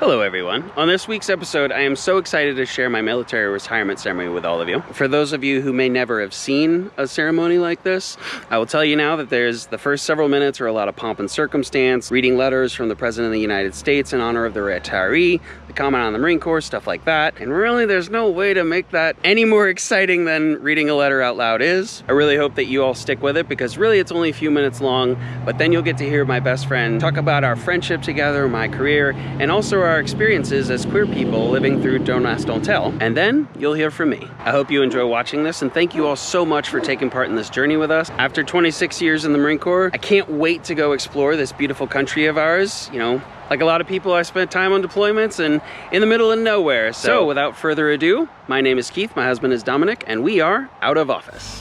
Hello everyone. On this week's episode, I am so excited to share my military retirement ceremony with all of you. For those of you who may never have seen a ceremony like this, I will tell you now that the first several minutes are a lot of pomp and circumstance, reading letters from the President of the United States in honor of the retiree, the comment on the Marine Corps, stuff like that. And really, there's no way to make that any more exciting than reading a letter out loud is. I really hope that you all stick with it because really it's only a few minutes long, but then you'll get to hear my best friend talk about our friendship together, my career, and also our experiences as queer people living through Don't Ask, Don't Tell. And then you'll hear from me. I hope you enjoy watching this, and thank you all so much for taking part in this journey with us. After 26 years in the Marine Corps, I can't wait to go explore this beautiful country of ours. You know, like a lot of people, I spent time on deployments and in the middle of nowhere. So without further ado, my name is Keith, my husband is Dominic, and we are out of office.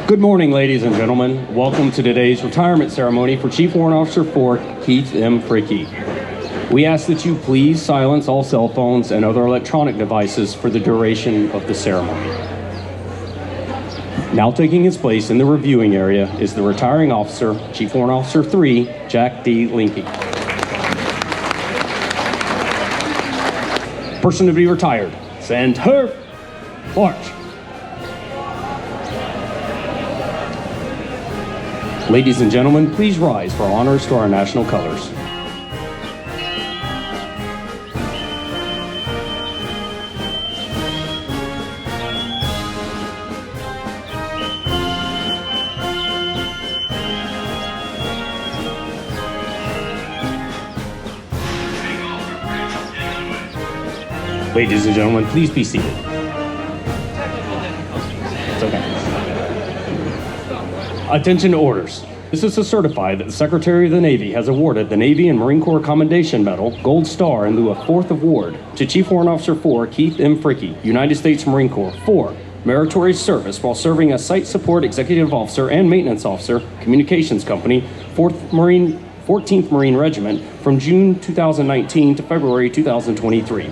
Good morning, ladies and gentlemen. Welcome to today's retirement ceremony for Chief Warrant Officer 4, Keith M. Fricke. We ask that you please silence all cell phones and other electronic devices for the duration of the ceremony. Now taking his place in the reviewing area is the retiring officer, Chief Warrant Officer 3, Jack D. Linke. Person to be retired, send her, march. Ladies and gentlemen, please rise for honors to our national colors. Ladies and gentlemen, please be seated. It's okay. Attention to orders. This is to certify that the Secretary of the Navy has awarded the Navy and Marine Corps Commendation Medal, Gold Star in lieu of 4th Award to Chief Warrant Officer 4, Keith M. Fricke, United States Marine Corps, for meritorious service while serving as Site Support Executive Officer and Maintenance Officer, Communications Company, 14th Marine Regiment from June 2019 to February 2023.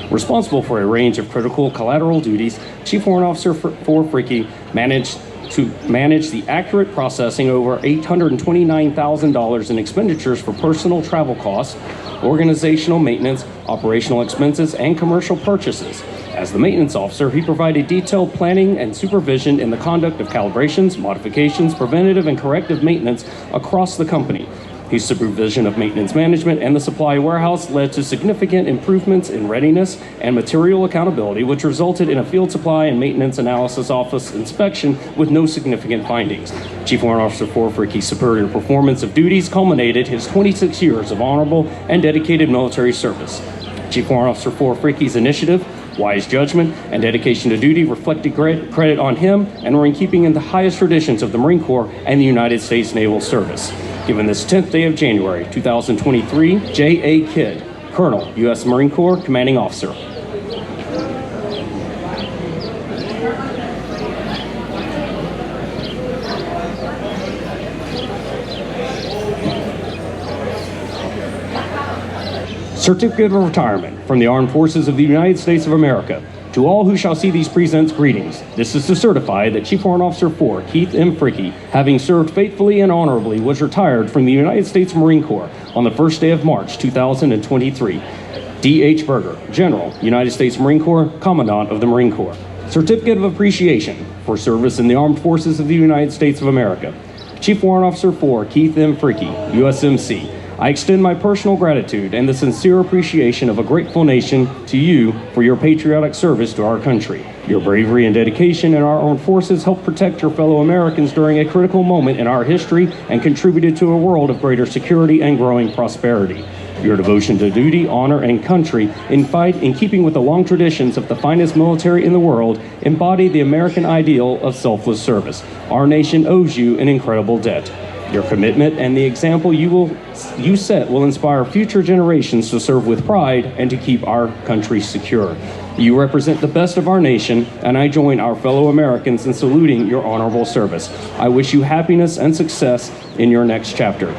Responsible for a range of critical collateral duties, Chief Warrant Officer 4 Fricke managed the accurate processing over $829,000 in expenditures for personal travel costs, organizational maintenance, operational expenses, and commercial purchases. As the maintenance officer, he provided detailed planning and supervision in the conduct of calibrations, modifications, preventative and corrective maintenance across the company. His supervision of maintenance management and the supply warehouse led to significant improvements in readiness and material accountability, which resulted in a field supply and maintenance analysis office inspection with no significant findings. Chief Warrant Officer 4 Fricke's superior performance of duties culminated his 26 years of honorable and dedicated military service. Chief Warrant Officer 4 Fricke's initiative, wise judgment, and dedication to duty reflected credit on him and were in keeping in the highest traditions of the Marine Corps and the United States Naval Service. Given this 10th day of January 2023, J.A. Kidd, Colonel, U.S. Marine Corps, Commanding Officer. Certificate of Retirement from the Armed Forces of the United States of America. To all who shall see these presents, greetings. This is to certify that Chief Warrant Officer 4, Keith M. Fricke, having served faithfully and honorably, was retired from the United States Marine Corps on the first day of March 2023. D.H. Berger, General, United States Marine Corps, Commandant of the Marine Corps. Certificate of Appreciation for service in the Armed Forces of the United States of America. Chief Warrant Officer 4, Keith M. Fricke, USMC. I extend my personal gratitude and the sincere appreciation of a grateful nation to you for your patriotic service to our country. Your bravery and dedication in our armed forces helped protect your fellow Americans during a critical moment in our history and contributed to a world of greater security and growing prosperity. Your devotion to duty, honor, and country, in keeping with the long traditions of the finest military in the world, embody the American ideal of selfless service. Our nation owes you an incredible debt. Your commitment and the example you set will inspire future generations to serve with pride and to keep our country secure. You represent the best of our nation, and I join our fellow Americans in saluting your honorable service. I wish you happiness and success in your next chapter.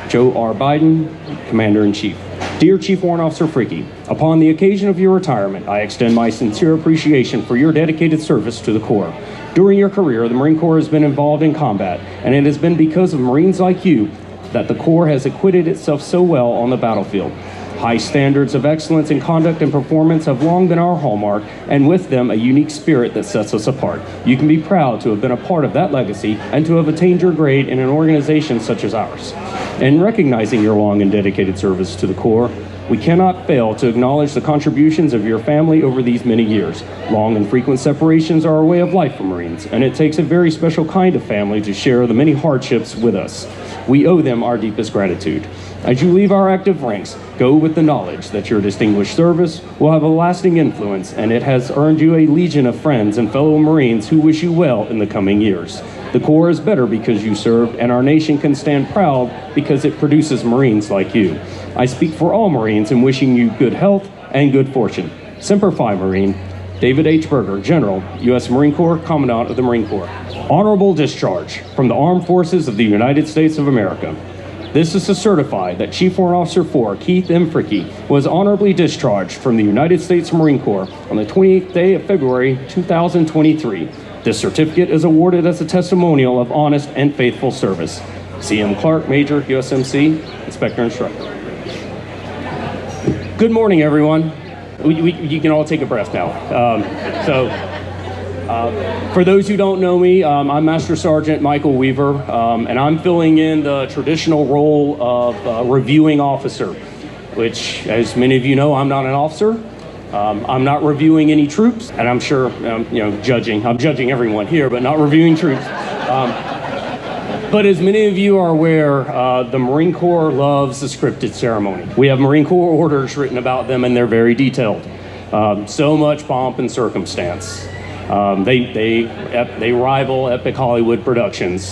Joe R. Biden, Commander-in-Chief. Dear Chief Warrant Officer Fricke, upon the occasion of your retirement, I extend my sincere appreciation for your dedicated service to the Corps. During your career, the Marine Corps has been involved in combat, and it has been because of Marines like you that the Corps has acquitted itself so well on the battlefield. High standards of excellence in conduct and performance have long been our hallmark, and with them, a unique spirit that sets us apart. You can be proud to have been a part of that legacy and to have attained your grade in an organization such as ours. In recognizing your long and dedicated service to the Corps, we cannot fail to acknowledge the contributions of your family over these many years. Long and frequent separations are a way of life for Marines, and it takes a very special kind of family to share the many hardships with us. We owe them our deepest gratitude. As you leave our active ranks, go with the knowledge that your distinguished service will have a lasting influence, and it has earned you a legion of friends and fellow Marines who wish you well in the coming years. The Corps is better because you served, and our nation can stand proud because it produces Marines like you. I speak for all Marines in wishing you good health and good fortune. Semper Fi, Marine. David H. Berger, General, U.S. Marine Corps, Commandant of the Marine Corps. Honorable discharge from the Armed Forces of the United States of America. This is to certify that Chief Warrant Officer 4, Keith M. Fricke, was honorably discharged from the United States Marine Corps on the 28th day of February, 2023. This certificate is awarded as a testimonial of honest and faithful service. C.M. Clark, Major, USMC, Inspector Instructor. Good morning, everyone. You can all take a breath now. For those who don't know me, I'm Master Sergeant Michael Weaver, and I'm filling in the traditional role of reviewing officer, which, as many of you know, I'm not an officer. I'm not reviewing any troops, and I'm sure, judging. I'm judging everyone here, but not reviewing troops. But as many of you are aware, the Marine Corps loves the scripted ceremony. We have Marine Corps orders written about them, and they're very detailed. So much pomp and circumstance. They rival epic Hollywood productions.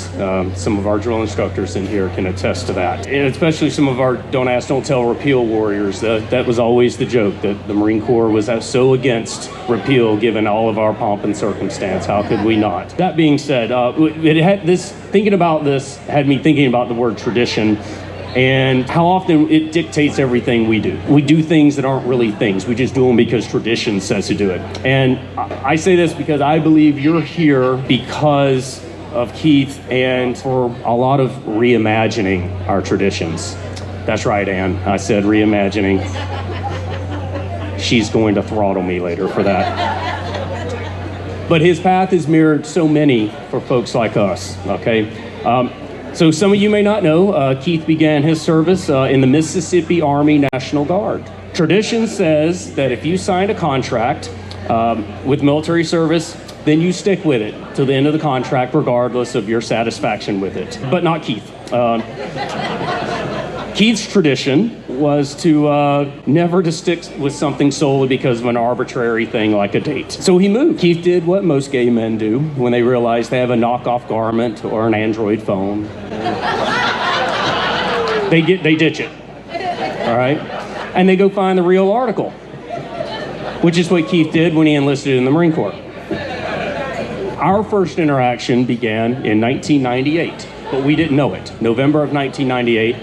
Some of our drill instructors in here can attest to that. And especially some of our don't ask, don't tell repeal warriors. That was always the joke, that the Marine Corps was so against repeal given all of our pomp and circumstance. How could we not? That being said, thinking about this had me thinking about the word tradition and how often it dictates everything we do. We do things that aren't really things. We just do them because tradition says to do it. And I say this because I believe you're here because of Keith and for a lot of reimagining our traditions. That's right, Ann. I said reimagining. She's going to throttle me later for that. But his path has mirrored so many for folks like us, okay? So some of you may not know, Keith began his service in the Mississippi Army National Guard. Tradition says that if you signed a contract with military service, then you stick with it till the end of the contract, regardless of your satisfaction with it. But not Keith. Keith's tradition was to never to stick with something solely because of an arbitrary thing like a date. So he moved. Keith did what most gay men do when they realize they have a knockoff garment or an Android phone. They ditch it, all right? And they go find the real article, which is what Keith did when he enlisted in the Marine Corps. Our first interaction began in 1998, but we didn't know it. November of 1998,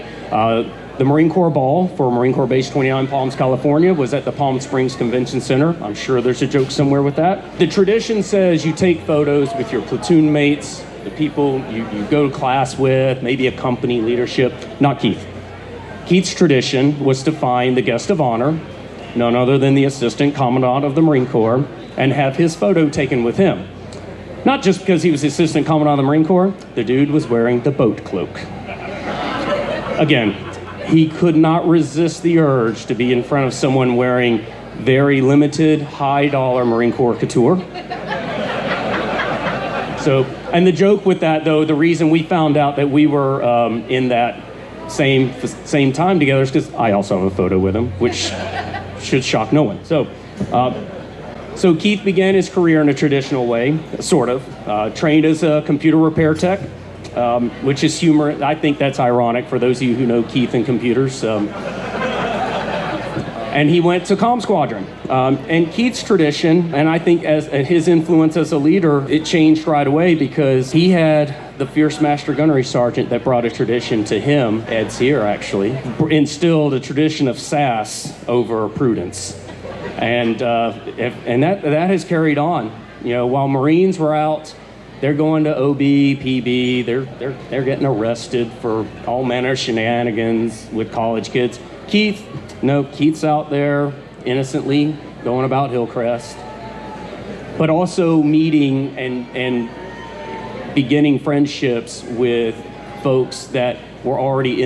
the Marine Corps Ball for Marine Corps Base 29 Palms, California was at the Palm Springs Convention Center. I'm sure there's a joke somewhere with that. The tradition says you take photos with your platoon mates, the people you go to class with, maybe a company leadership. Not Keith. Keith's tradition was to find the guest of honor, none other than the Assistant Commandant of the Marine Corps, and have his photo taken with him. Not just because he was the Assistant Commandant of the Marine Corps, the dude was wearing the boat cloak. Again, he could not resist the urge to be in front of someone wearing very limited, high-dollar Marine Corps couture. And the joke with that, though, the reason we found out that we were in that same time together is because I also have a photo with him, which should shock no one. So Keith began his career in a traditional way, sort of. Trained as a computer repair tech, which is humor. I think that's ironic for those of you who know Keith and computers. And he went to Comm Squadron. And Keith's tradition, and I think as his influence as a leader, it changed right away because he had the fierce master gunnery sergeant that brought a tradition to him, Ed Sear actually, instilled a tradition of sass over prudence. And that has carried on. You know, while Marines were out, they're going to OB, PB, they're getting arrested for all manner of shenanigans with college kids. Keith's out there innocently going about Hillcrest, but also meeting and beginning friendships with folks that were already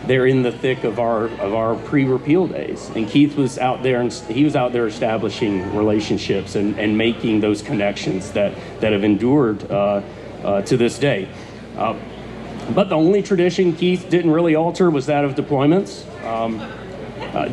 they're in the thick of our pre-repeal days. And Keith was out there, and he was out there establishing relationships and making those connections that have endured to this day. But the only tradition Keith didn't really alter was that of deployments.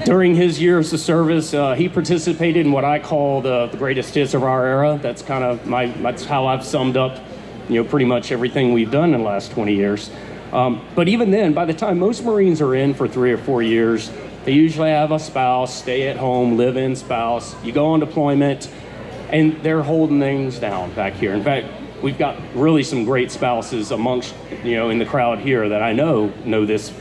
During his years of service, he participated in what I call the greatest hits of our era. That's kind of that's how I've summed up, pretty much everything we've done in the last 20 years. But even then, by the time most Marines are in for 3 or 4 years, they usually have a spouse, stay at home, live-in spouse. You go on deployment, and they're holding things down back here. In fact, we've got really some great spouses amongst, in the crowd here that I know this.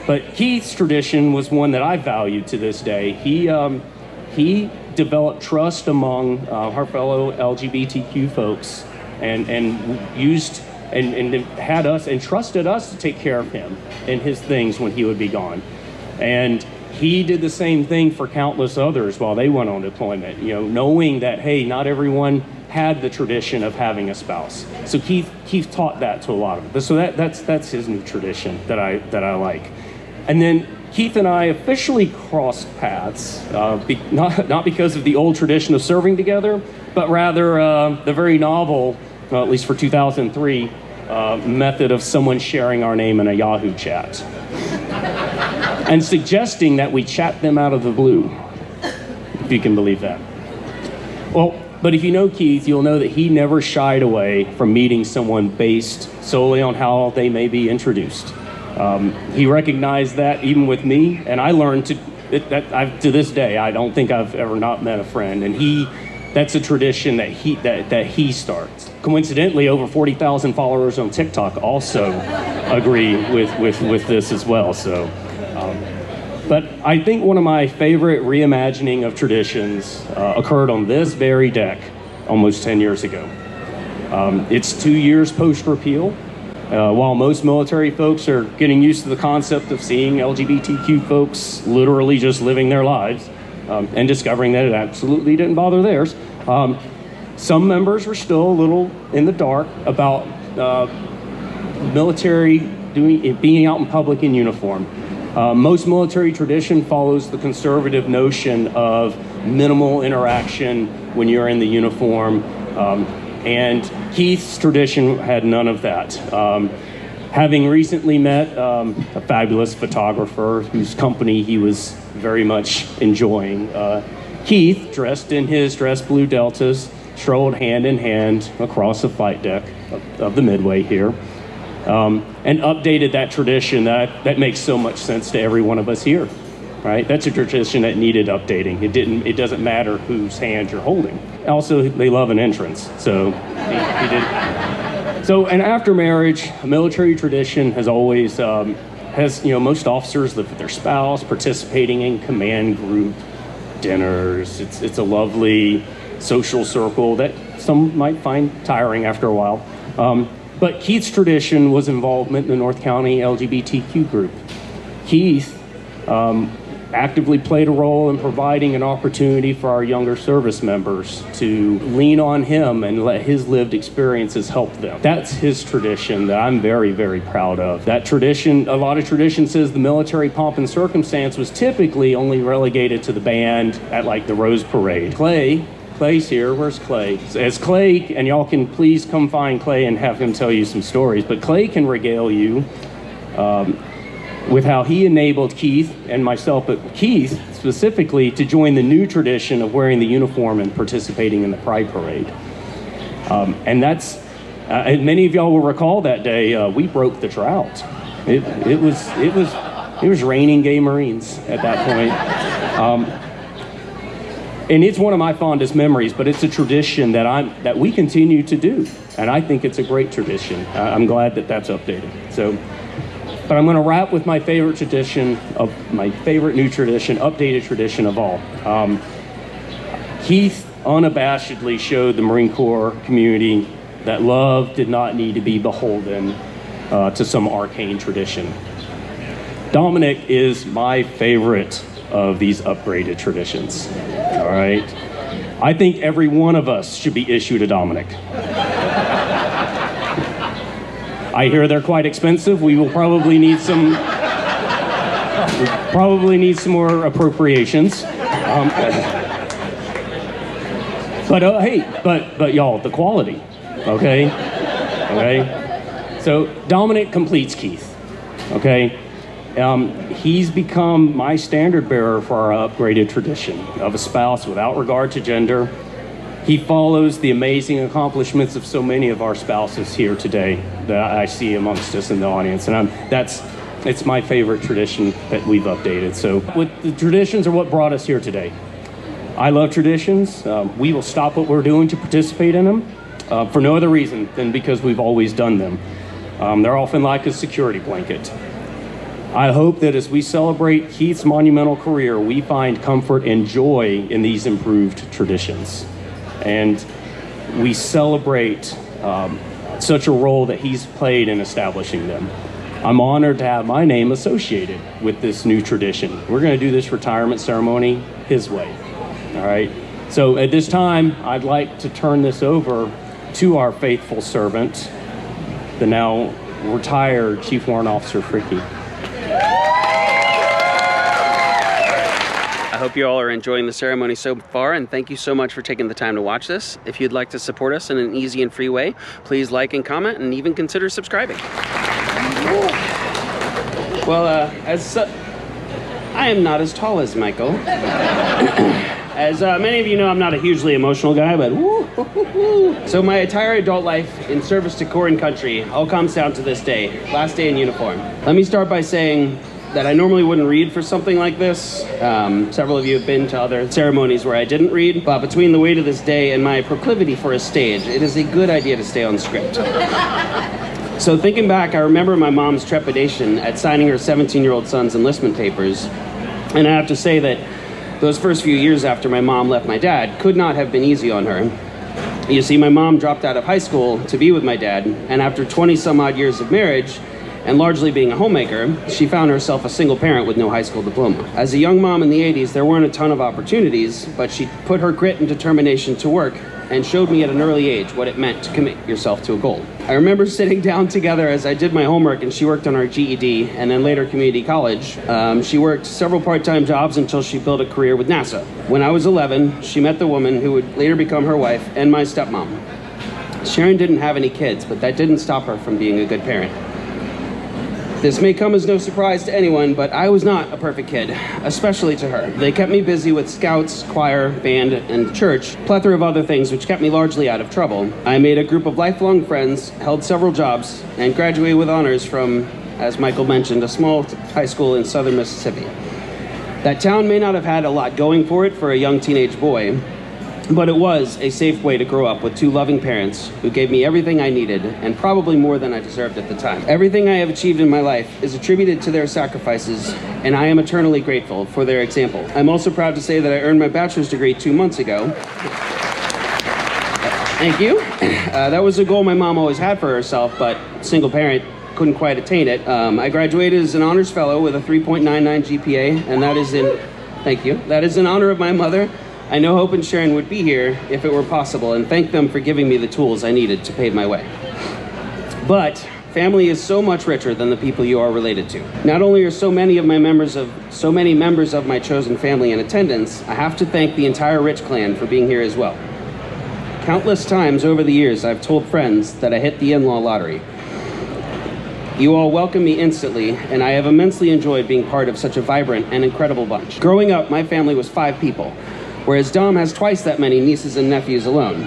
But Keith's tradition was one that I valued to this day. He developed trust among our fellow LGBTQ folks and used and had us and trusted us to take care of him and his things when he would be gone. And he did the same thing for countless others while they went on deployment, knowing that, hey, not everyone had the tradition of having a spouse. So Keith taught that to a lot of them. So that's his new tradition that I like. And then Keith and I officially crossed paths, not because of the old tradition of serving together, but rather the very novel, at least for 2003, method of someone sharing our name in a Yahoo chat and suggesting that we chat them out of the blue, if you can believe that. Well, but if you know Keith, you'll know that he never shied away from meeting someone based solely on how they may be introduced. He recognized that even with me, and I learned to this day, I don't think I've ever not met a friend, and that's a tradition that he starts. Coincidentally, over 40,000 followers on TikTok also agree with this as well. So, but I think one of my favorite reimagining of traditions occurred on this very deck almost 10 years ago. It's 2 years post-repeal. While most military folks are getting used to the concept of seeing LGBTQ folks literally just living their lives and discovering that it absolutely didn't bother theirs, some members were still a little in the dark about military being out in public in uniform. Most military tradition follows the conservative notion of minimal interaction when you're in the uniform. And Keith's tradition had none of that. Having recently met a fabulous photographer whose company he was very much enjoying, Keith, dressed in his dress blue Deltas, strolled hand in hand across the flight deck of the Midway here, and updated that tradition that makes so much sense to every one of us here. Right? That's a tradition that needed updating. It doesn't matter whose hand you're holding. Also, they love an entrance, so he did. So, and after marriage, a military tradition has always most officers live with their spouse, participating in command group dinners. It's a lovely social circle that some might find tiring after a while. But Keith's tradition was involvement in the North County LGBTQ group. Keith actively played a role in providing an opportunity for our younger service members to lean on him and let his lived experiences help them. That's his tradition that I'm very, very proud of. That tradition, a lot of tradition says the military pomp and circumstance was typically only relegated to the band at like the Rose Parade. Clay's here. Where's Clay? As Clay, and y'all can please come find Clay and have him tell you some stories, but Clay can regale you with how he enabled Keith and myself, but Keith specifically, to join the new tradition of wearing the uniform and participating in the Pride Parade. And And many of y'all will recall that day we broke the drought. It was raining gay Marines at that point. And it's one of my fondest memories, but it's a tradition that we continue to do, and I think it's a great tradition. I'm glad that that's updated. So, but I'm going to wrap with my favorite tradition, new tradition, updated tradition of all. Keith unabashedly showed the Marine Corps community that love did not need to be beholden to some arcane tradition. Dominic is my favorite of these upgraded traditions. All right. I think every one of us should be issued a Dominic. I hear they're quite expensive. We will probably need some. More appropriations. But y'all, the quality. Okay. So Dominic completes Keith. Okay. He's become my standard bearer for our upgraded tradition of a spouse without regard to gender. He follows the amazing accomplishments of so many of our spouses here today that I see amongst us in the audience, and it's my favorite tradition that we've updated. So the traditions are what brought us here today. I love traditions. We will stop what we're doing to participate in them for no other reason than because we've always done them. They're often like a security blanket. I hope that as we celebrate Keith's monumental career, we find comfort and joy in these improved traditions. And we celebrate such a role that he's played in establishing them. I'm honored to have my name associated with this new tradition. We're going to do this retirement ceremony his way. All right. So at this time, I'd like to turn this over to our faithful servant, the now retired Chief Warrant Officer Fricke. I hope you all are enjoying the ceremony so far, and thank you so much for taking the time to watch this. If you'd like to support us in an easy and free way, please like and comment, and even consider subscribing. Well, I am not as tall as Michael. As many of you know, I'm not a hugely emotional guy, but So my entire adult life in service to Corps and country all comes down to this day, last day in uniform. Let me start by saying that I normally wouldn't read for something like this. Several of you have been to other ceremonies where I didn't read, but between the weight of this day and my proclivity for a stage, it is a good idea to stay on script. So thinking back, I remember my mom's trepidation at signing her 17-year-old son's enlistment papers, and I have to say that those first few years after my mom left my dad could not have been easy on her. You see, my mom dropped out of high school to be with my dad, and after 20 some odd years of marriage, and largely being a homemaker, she found herself a single parent with no high school diploma. As a young mom in the 80s, there weren't a ton of opportunities, but she put her grit and determination to work and showed me at an early age what it meant to commit yourself to a goal. I remember sitting down together as I did my homework and she worked on her GED and then later community college. She worked several part-time jobs until she built a career with NASA. When I was 11, she met the woman who would later become her wife and my stepmom. Sharon didn't have any kids, but that didn't stop her from being a good parent. This may come as no surprise to anyone, but I was not a perfect kid, especially to her. They kept me busy with scouts, choir, band, and church, a plethora of other things which kept me largely out of trouble. I made a group of lifelong friends, held several jobs, and graduated with honors from, as Michael mentioned, a small high school in southern Mississippi. That town may not have had a lot going for it for a young teenage boy, but it was a safe way to grow up with two loving parents who gave me everything I needed and probably more than I deserved at the time. Everything I have achieved in my life is attributed to their sacrifices, and I am eternally grateful for their example. I'm also proud to say that I earned my bachelor's degree 2 months ago. Thank you. That was a goal my mom always had for herself, but single parent couldn't quite attain it. I graduated as an honors fellow with a 3.99 GPA, and that is in honor of my mother. I know Hope and Sharon would be here if it were possible, and thank them for giving me the tools I needed to pave my way. But family is so much richer than the people you are related to. Not only are so many members of my chosen family in attendance, I have to thank the entire Rich clan for being here as well. Countless times over the years, I've told friends that I hit the in-law lottery. You all welcome me instantly, and I have immensely enjoyed being part of such a vibrant and incredible bunch. Growing up, my family was 5 people, whereas Dom has twice that many nieces and nephews alone.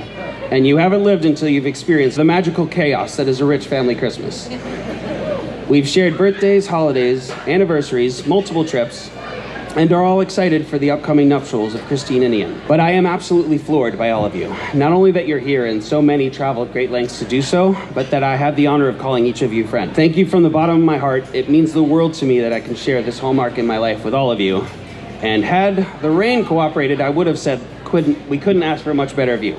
And you haven't lived until you've experienced the magical chaos that is a rich family Christmas. We've shared birthdays, holidays, anniversaries, multiple trips, and are all excited for the upcoming nuptials of Christine and Ian. But I am absolutely floored by all of you. Not only that you're here and so many traveled great lengths to do so, but that I have the honor of calling each of you friend. Thank you from the bottom of my heart. It means the world to me that I can share this hallmark in my life with all of you. And had the rain cooperated, I would have said we couldn't ask for a much better view.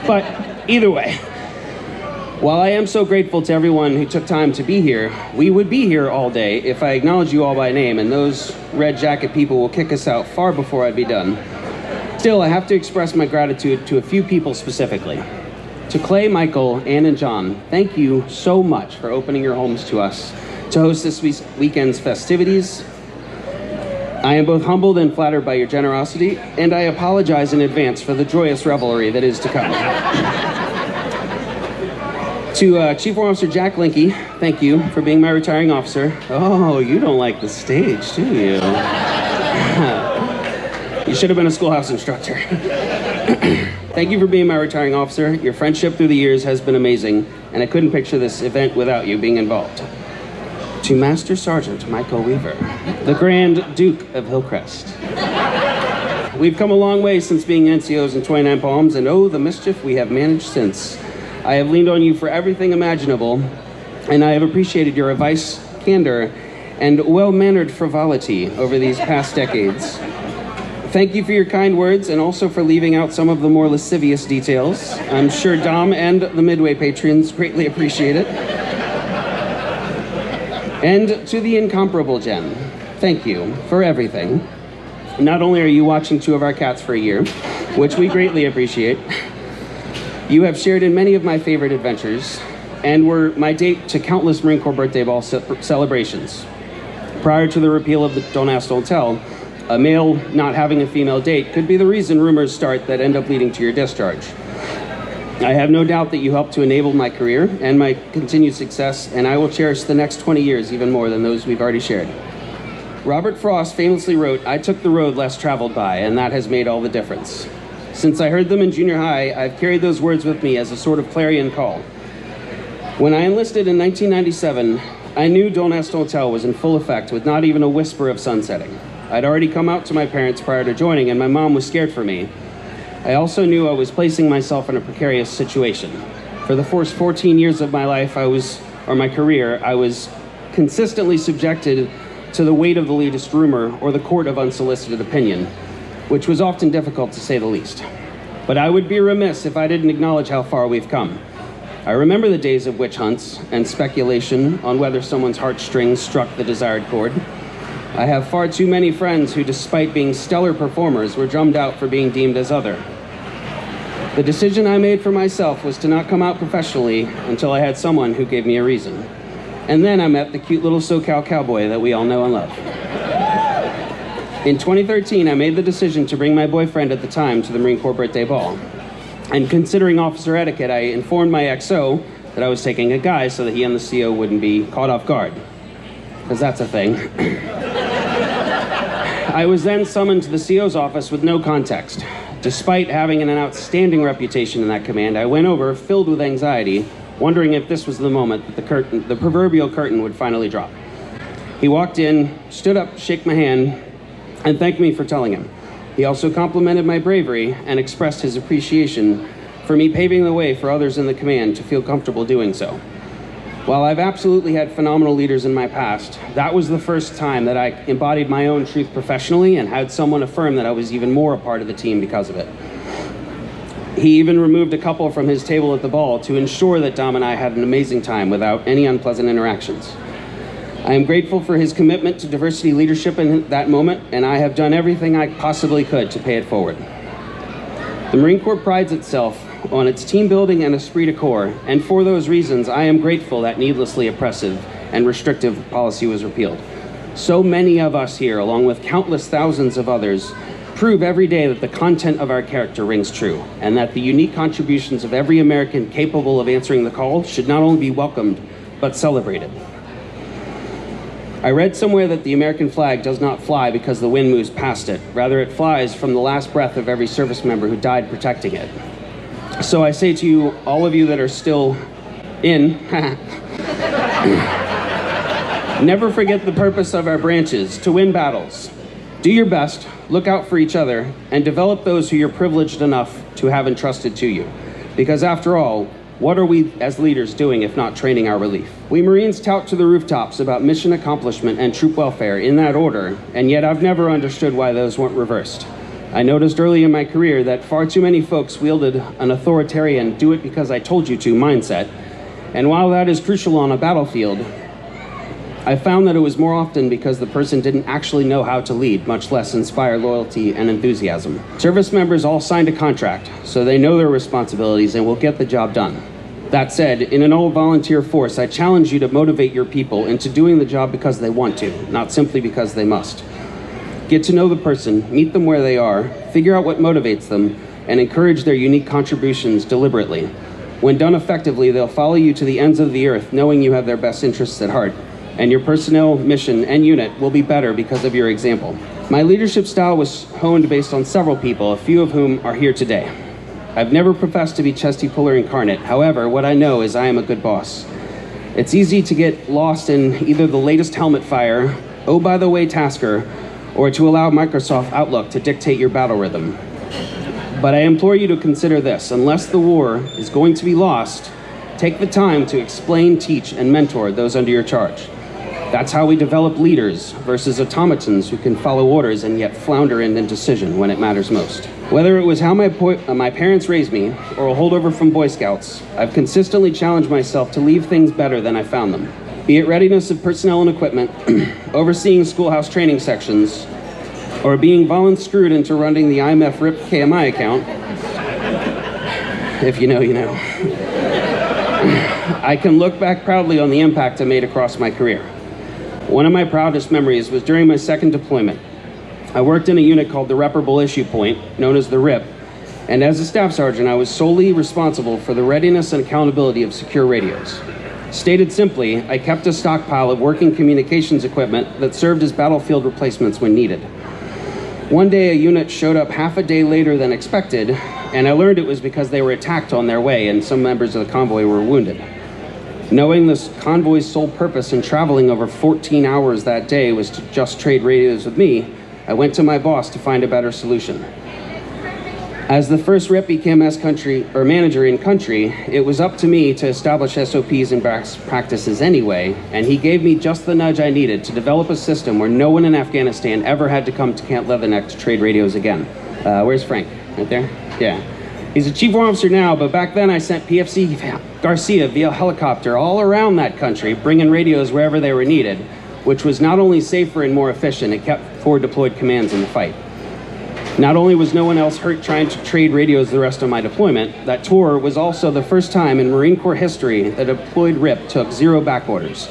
But either way, while I am so grateful to everyone who took time to be here, we would be here all day if I acknowledge you all by name, and those red jacket people will kick us out far before I'd be done. Still, I have to express my gratitude to a few people specifically. To Clay, Michael, Ann, and John, thank you so much for opening your homes to us to host this weekend's festivities. I am both humbled and flattered by your generosity, and I apologize in advance for the joyous revelry that is to come. To Chief Warrant Officer Jack Linke, thank you for being my retiring officer. Oh, you don't like the stage, do you? You should have been a schoolhouse instructor. Thank you for being my retiring officer. Your friendship through the years has been amazing, and I couldn't picture this event without you being involved. To Master Sergeant Michael Weaver, the Grand Duke of Hillcrest. We've come a long way since being NCOs in 29 Palms, and oh, the mischief we have managed since. I have leaned on you for everything imaginable, and I have appreciated your advice, candor, and well-mannered frivolity over these past decades. Thank you for your kind words, and also for leaving out some of the more lascivious details. I'm sure Dom and the Midway patrons greatly appreciate it. And to the incomparable Jen, thank you for everything. Not only are you watching 2 of our cats for a year, which we greatly appreciate, you have shared in many of my favorite adventures and were my date to countless Marine Corps birthday ball celebrations. Prior to the repeal of the Don't Ask, Don't Tell, a male not having a female date could be the reason rumors start that end up leading to your discharge. I have no doubt that you helped to enable my career and my continued success, and I will cherish the next 20 years even more than those we've already shared. Robert Frost famously wrote, "I took the road less traveled by, and that has made all the difference." Since I heard them in junior high, I've carried those words with me as a sort of clarion call. When I enlisted in 1997, I knew Don't Ask, Don't Tell was in full effect with not even a whisper of sunsetting. I'd already come out to my parents prior to joining, and my mom was scared for me. I also knew I was placing myself in a precarious situation. For the first 14 years of my life, my career, I was consistently subjected to the weight of the latest rumor or the court of unsolicited opinion, which was often difficult to say the least. But I would be remiss if I didn't acknowledge how far we've come. I remember the days of witch hunts and speculation on whether someone's heartstrings struck the desired chord. I have far too many friends who, despite being stellar performers, were drummed out for being deemed as other. The decision I made for myself was to not come out professionally until I had someone who gave me a reason. And then I met the cute little SoCal cowboy that we all know and love. In 2013, I made the decision to bring my boyfriend at the time to the Marine Corps birthday ball. And considering officer etiquette, I informed my XO that I was taking a guy so that he and the CO wouldn't be caught off guard. Because that's a thing. I was then summoned to the CO's office with no context. Despite having an outstanding reputation in that command, I went over filled with anxiety, wondering if this was the moment that the proverbial curtain would finally drop. He walked in, stood up, shook my hand, and thanked me for telling him. He also complimented my bravery and expressed his appreciation for me paving the way for others in the command to feel comfortable doing so. While I've absolutely had phenomenal leaders in my past, that was the first time that I embodied my own truth professionally and had someone affirm that I was even more a part of the team because of it. He even removed a couple from his table at the ball to ensure that Dom and I had an amazing time without any unpleasant interactions. I am grateful for his commitment to diversity leadership in that moment, and I have done everything I possibly could to pay it forward. The Marine Corps prides itself on its team building and esprit de corps, and for those reasons, I am grateful that needlessly oppressive and restrictive policy was repealed. So many of us here, along with countless thousands of others, prove every day that the content of our character rings true, and that the unique contributions of every American capable of answering the call should not only be welcomed, but celebrated. I read somewhere that the American flag does not fly because the wind moves past it. Rather, it flies from the last breath of every service member who died protecting it. So I say to you, all of you that are still in, never forget the purpose of our branches, to win battles. Do your best, look out for each other, and develop those who you're privileged enough to have entrusted to you. Because after all, what are we as leaders doing if not training our relief? We Marines tout to the rooftops about mission accomplishment and troop welfare in that order, and yet I've never understood why those weren't reversed. I noticed early in my career that far too many folks wielded an authoritarian do it because I told you to mindset, and while that is crucial on a battlefield, I found that it was more often because the person didn't actually know how to lead, much less inspire loyalty and enthusiasm. Service members all signed a contract, so they know their responsibilities and will get the job done. That said, in an all-volunteer force, I challenge you to motivate your people into doing the job because they want to, not simply because they must. Get to know the person, meet them where they are, figure out what motivates them, and encourage their unique contributions deliberately. When done effectively, they'll follow you to the ends of the earth, knowing you have their best interests at heart. And your personnel, mission, and unit will be better because of your example. My leadership style was honed based on several people, a few of whom are here today. I've never professed to be chesty puller incarnate. However, what I know is I am a good boss. It's easy to get lost in either the latest helmet fire, oh by the way tasker, or to allow Microsoft Outlook to dictate your battle rhythm. But I implore you to consider this: unless the war is going to be lost, take the time to explain, teach, and mentor those under your charge. That's how we develop leaders versus automatons who can follow orders and yet flounder in indecision when it matters most. Whether it was how my parents raised me or a holdover from Boy Scouts, I've consistently challenged myself to leave things better than I found them. Be it readiness of personnel and equipment, overseeing schoolhouse training sections, or being screwed into running the IMF RIP KMI account. If you know, you know. I can look back proudly on the impact I made across my career. One of my proudest memories was during my second deployment. I worked in a unit called the Reparable Issue Point, known as the RIP, and as a staff sergeant, I was solely responsible for the readiness and accountability of secure radios. Stated simply, I kept a stockpile of working communications equipment that served as battlefield replacements when needed. One day, a unit showed up half a day later than expected, and I learned it was because they were attacked on their way and some members of the convoy were wounded. Knowing this convoy's sole purpose in traveling over 14 hours that day was to just trade radios with me, I went to my boss to find a better solution. As the first rep became manager in country, it was up to me to establish SOPs and best practices anyway, and he gave me just the nudge I needed to develop a system where no one in Afghanistan ever had to come to Camp Leatherneck to trade radios again. Where's Frank? Right there? Yeah. He's a chief war officer now, but back then I sent PFC Garcia via helicopter all around that country, bringing radios wherever they were needed, which was not only safer and more efficient, it kept forward deployed commands in the fight. Not only was no one else hurt trying to trade radios the rest of my deployment, that tour was also the first time in Marine Corps history that a deployed RIP took 0 back orders.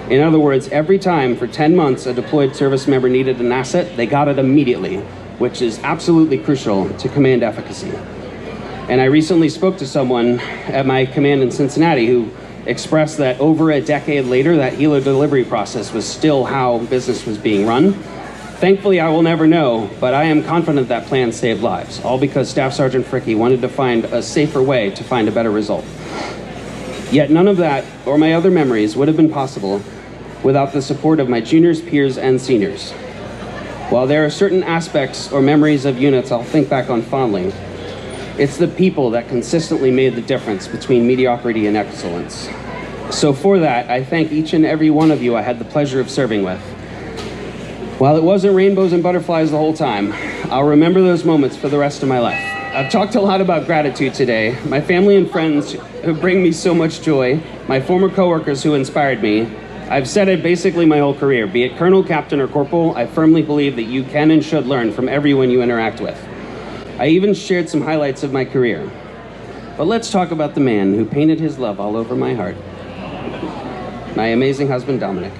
In other words, every time for 10 months a deployed service member needed an asset, they got it immediately, which is absolutely crucial to command efficacy. And I recently spoke to someone at my command in Cincinnati who expressed that over a decade later, that helo delivery process was still how business was being run. Thankfully, I will never know, but I am confident that plan saved lives, all because Staff Sergeant Fricke wanted to find a safer way to find a better result. Yet none of that, or my other memories, would have been possible without the support of my juniors, peers, and seniors. While there are certain aspects or memories of units I'll think back on fondly, it's the people that consistently made the difference between mediocrity and excellence. So for that, I thank each and every one of you I had the pleasure of serving with. While it wasn't rainbows and butterflies the whole time, I'll remember those moments for the rest of my life. I've talked a lot about gratitude today. My family and friends who bring me so much joy, my former coworkers who inspired me. I've said it basically my whole career. Be it colonel, captain, or corporal, I firmly believe that you can and should learn from everyone you interact with. I even shared some highlights of my career. But let's talk about the man who painted his love all over my heart. My amazing husband, Dominic.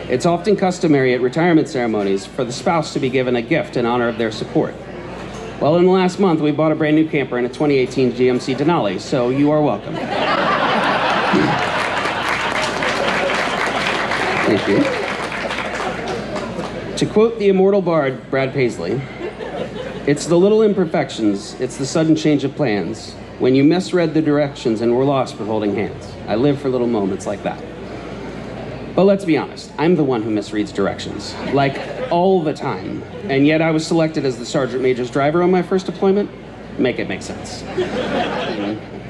It's often customary at retirement ceremonies for the spouse to be given a gift in honor of their support. Well, in the last month, we bought a brand new camper and a 2018 GMC Denali, so you are welcome. Thank you. To quote the immortal bard, Brad Paisley, It's the little imperfections, it's the sudden change of plans, when you misread the directions and were lost with holding hands. I live for little moments like that. But let's be honest, I'm the one who misreads directions, like all the time. And yet I was selected as the Sergeant Major's driver on my first deployment. Make it make sense.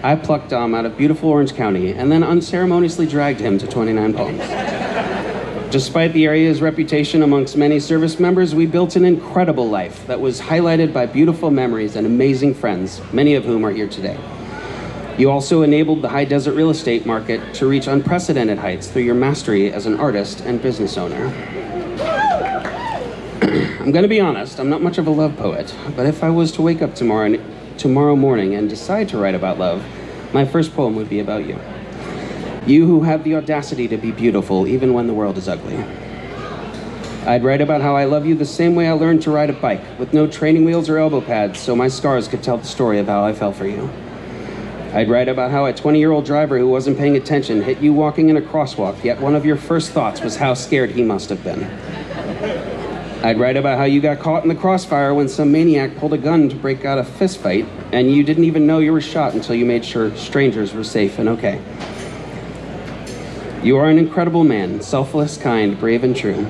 I plucked Dom out of beautiful Orange County and then unceremoniously dragged him to 29 Palms. Despite the area's reputation amongst many service members, we built an incredible life that was highlighted by beautiful memories and amazing friends, many of whom are here today. You also enabled the high desert real estate market to reach unprecedented heights through your mastery as an artist and business owner. I'm gonna be honest, I'm not much of a love poet, but if I was to wake up tomorrow morning and decide to write about love, my first poem would be about you. You who have the audacity to be beautiful even when the world is ugly. I'd write about how I love you the same way I learned to ride a bike, with no training wheels or elbow pads, so my scars could tell the story of how I fell for you. I'd write about how a 20-year-old driver who wasn't paying attention hit you walking in a crosswalk, yet one of your first thoughts was how scared he must have been. I'd write about how you got caught in the crossfire when some maniac pulled a gun to break out a fist fight, and you didn't even know you were shot until you made sure strangers were safe and okay. You are an incredible man, selfless, kind, brave, and true.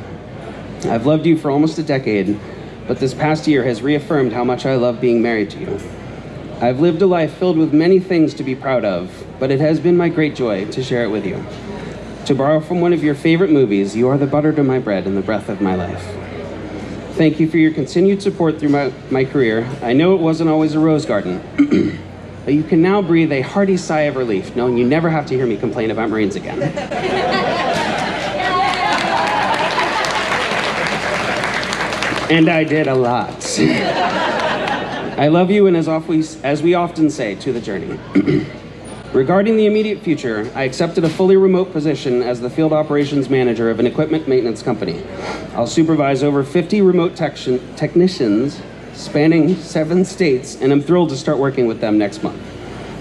I've loved you for almost a decade, but this past year has reaffirmed how much I love being married to you. I've lived a life filled with many things to be proud of, but it has been my great joy to share it with you. To borrow from one of your favorite movies, you are the butter to my bread and the breath of my life. Thank you for your continued support through my career. I know it wasn't always a rose garden, but you can now breathe a hearty sigh of relief, knowing you never have to hear me complain about Marines again. And I did a lot. I love you, and as we often say, to the journey. Regarding the immediate future, I accepted a fully remote position as the field operations manager of an equipment maintenance company. I'll supervise over 50 remote technicians spanning 7 states, and I'm thrilled to start working with them next month.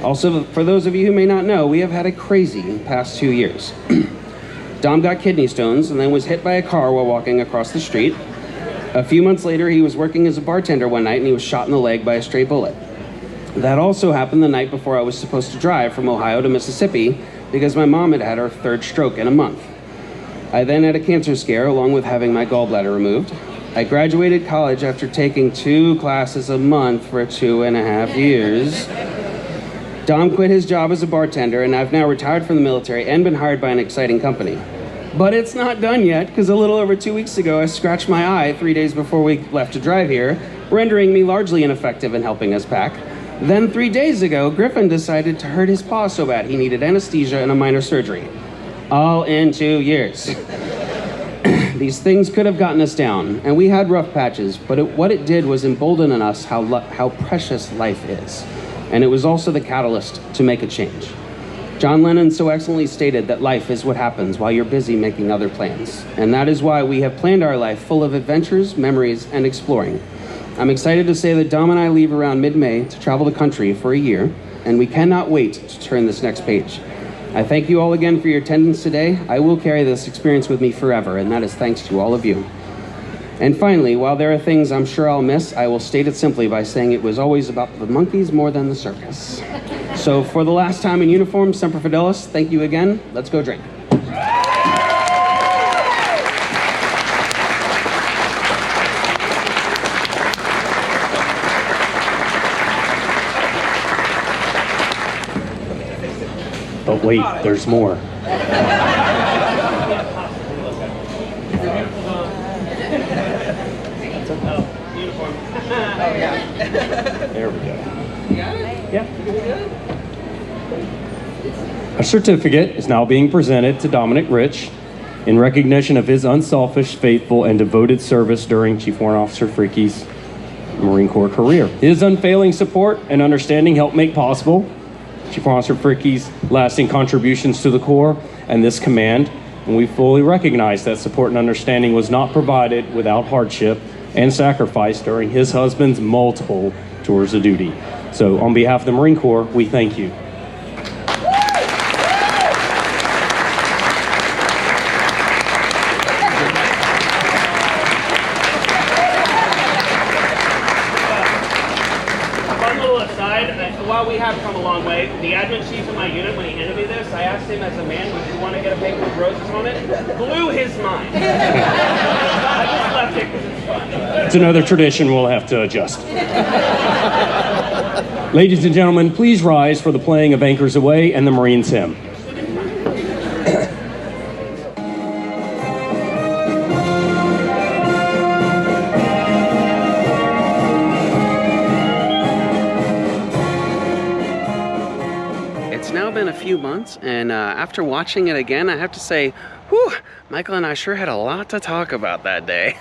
Also, for those of you who may not know, we have had a crazy past 2 years. Dom got kidney stones and then was hit by a car while walking across the street. A few months later, he was working as a bartender one night and he was shot in the leg by a stray bullet. That also happened the night before I was supposed to drive from Ohio to Mississippi because my mom had had her 3rd stroke in a month. I then had a cancer scare along with having my gallbladder removed. I graduated college after taking 2 classes a month for 2.5 years. Dom quit his job as a bartender, and I've now retired from the military and been hired by an exciting company. But it's not done yet, because a little over 2 weeks ago, I scratched my eye 3 days before we left to drive here, rendering me largely ineffective in helping us pack. Then 3 days ago, Griffin decided to hurt his paw so bad he needed anesthesia and a minor surgery. All in 2 years. These things could have gotten us down, and we had rough patches, but what it did was embolden in us how precious life is. And it was also the catalyst to make a change. John Lennon so excellently stated that life is what happens while you're busy making other plans. And that is why we have planned our life full of adventures, memories, and exploring. I'm excited to say that Dom and I leave around mid-May to travel the country for a year, and we cannot wait to turn this next page. I thank you all again for your attendance today. I will carry this experience with me forever, and that is thanks to all of you. And finally, while there are things I'm sure I'll miss, I will state it simply by saying it was always about the monkeys more than the circus. So for the last time in uniform, Semper Fidelis, thank you again. Let's go drink. But wait, there's more. There we go. Yeah. A certificate is now being presented to Dominic Rich in recognition of his unselfish, faithful, and devoted service during Chief Warrant Officer Fricke's Marine Corps career. His unfailing support and understanding helped make possible Chief Warrant Officer Fricke's lasting contributions to the Corps and this command, and we fully recognize that support and understanding was not provided without hardship and sacrifice during his husband's multiple tours of duty. So on behalf of the Marine Corps, we thank you. way, the admin chief in my unit, when he handed me this, I asked him as a man, would you want to get a paper with roses on it? Blew his mind. I just left it because it's fun. It's another tradition we'll have to adjust. Ladies and gentlemen, please rise for the playing of Anchors Away and the Marines Hymn. It's now been a few months, and after watching it again, I have to say, whew, Michael and I sure had a lot to talk about that day.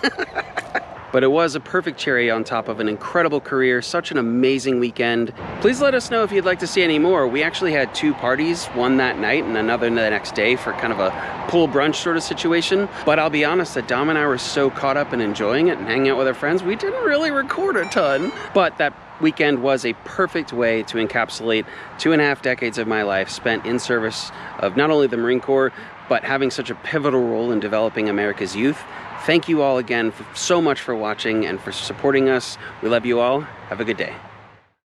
But it was a perfect cherry on top of an incredible career, such an amazing weekend. Please let us know if you'd like to see any more. We actually had 2 parties, one that night and another the next day for kind of a pool brunch sort of situation. But I'll be honest, that Dom and I were so caught up in enjoying it and hanging out with our friends, we didn't really record a ton. But that weekend was a perfect way to encapsulate 2.5 decades of my life spent in service of not only the Marine Corps, but having such a pivotal role in developing America's youth. Thank you all again so much for watching and for supporting us. We love you all. Have a good day.